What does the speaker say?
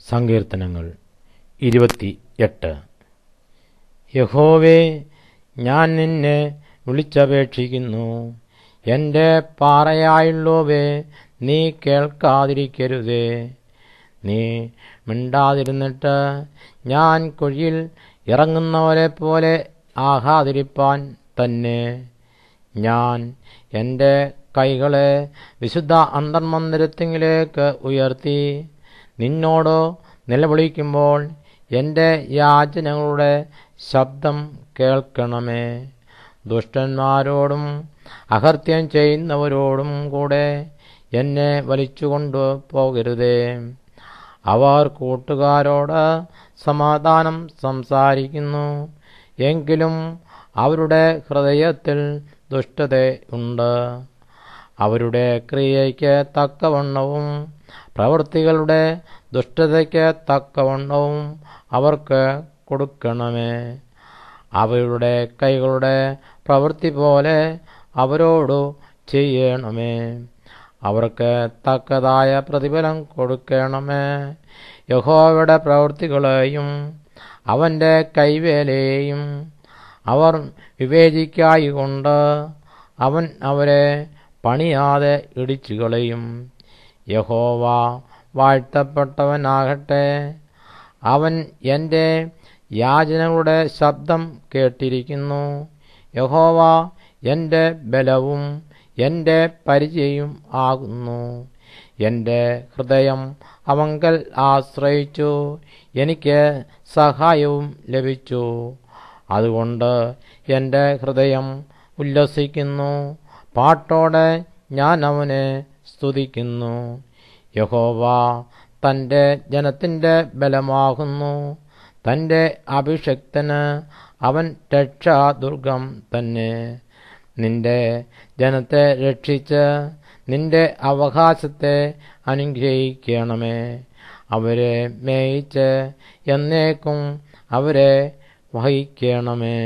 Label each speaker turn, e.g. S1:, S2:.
S1: സങ്കീർത്തനങ്ങൾ 28. യഹോവേ, ഞാൻ നിന്നെ വിളിച്ചപേക്ഷിക്കുന്നു. എൻ്റെ പാറയായുള്ളോവേ, നീ കേൾക്കാതിരിക്കരുതേ. നീ മിണ്ടാതിരുന്നിട്ട് ഞാൻ കുഴിയിൽ ഇറങ്ങുന്നവരെ പോലെ ആകാതിരിപ്പാൻ തന്നെ. ഞാൻ എൻ്റെ കൈകളെ വിശുദ്ധ അന്തർമന്ദിരത്തിലേക്ക് ഉയർത്തി നിന്നോട് നിലവിളിക്കുമ്പോൾ എൻ്റെ യാചനകളുടെ ശബ്ദം കേൾക്കണമേ. ദുഷ്ടന്മാരോടും അകൃത്യം ചെയ്യുന്നവരോടും കൂടെ എന്നെ വലിച്ചുകൊണ്ടു പോകരുതേ. അവർ കൂട്ടുകാരോട് സമാധാനം സംസാരിക്കുന്നു, എങ്കിലും അവരുടെ ഹൃദയത്തിൽ ദുഷ്ടതയുണ്ട്. അവരുടെ ക്രിയയ്ക്ക് തക്കവണ്ണവും പ്രവൃത്തികളുടെ ദുഷ്ടതയ്ക്ക് തക്കവണ്ണവും അവർക്ക് കൊടുക്കണമേ. അവരുടെ കൈകളുടെ പ്രവൃത്തി പോലെ അവരോടു ചെയ്യണമേ. അവർക്ക് തക്കതായ പ്രതിഫലം കൊടുക്കണമേ. യഹോവയുടെ പ്രവൃത്തികളെയും അവൻ്റെ കൈവേലയെയും അവർ വിവേചിക്കായികൊണ്ട് അവൻ അവരെ പണിയാതെ ഇടിച്ചുകളയും. യഹോവ വാഴ്ത്തപ്പെട്ടവനാകട്ടെ. അവൻ എൻ്റെ യാചനകളുടെ ശബ്ദം കേട്ടിരിക്കുന്നു. യഹോവ എൻ്റെ ബലവും എൻ്റെ പരിചയും ആകുന്നു. എൻ്റെ ഹൃദയം അവങ്കൽ ആശ്രയിച്ചു, എനിക്ക് സഹായവും ലഭിച്ചു. അതുകൊണ്ട് എൻ്റെ ഹൃദയം ഉല്ലസിക്കുന്നു, പാട്ടോടെ ഞാൻ അവനെ സ്തുതിക്കുന്നു. യഹോവ തൻ്റെ ജനത്തിൻ്റെ ബലമാകുന്നു. തൻ്റെ അഭിഷിക്തന് അവൻ രക്ഷാദുർഗം തന്നെ. നിന്റെ ജനത്തെ രക്ഷിച്ച് നിന്റെ അവകാശത്തെ അനുഗ്രഹിക്കണമേ. അവരെ മേയിച്ച് എന്നേക്കും അവരെ വഹിക്കണമേ.